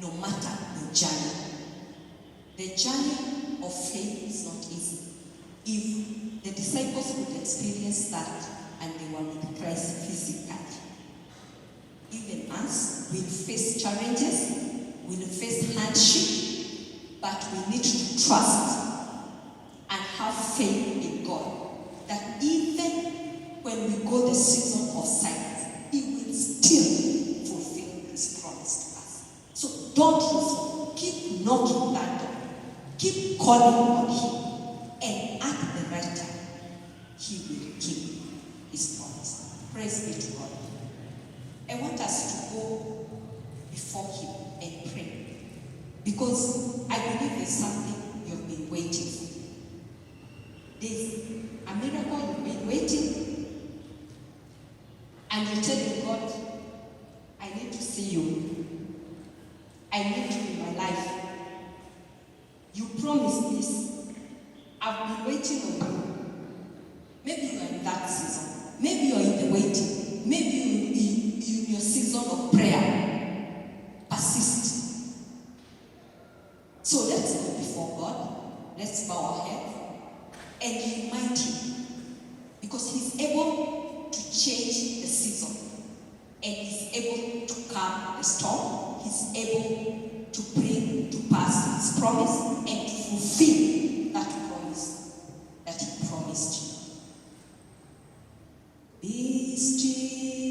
no matter the journey. The journey of faith is not easy. If the disciples could experience that and they were with Christ physically, even us will face challenges, will face hardship, but we need to trust and have faith in God that even when we go the season of silence, He will still fulfill His promise to us. So don't lose. Keep knocking that door. Keep calling on Him. And at the right time, He will keep His promise. Praise be to God. I want us to go before Him and pray. Because I believe there's something you've been waiting for. There's a miracle you've been waiting. And you're telling God, I need to see you. I need you in my life. You promised this. I've been waiting on you. Maybe you are in that season. Maybe you are in the waiting. Maybe you're in your season of prayer. Persist. So let's go before God. Let's bow our heads and remind Him. Because He's able to change the season. And He's able to calm the storm. He's able to bring to pass His promise and to fulfill that promise that He promised you. Be still.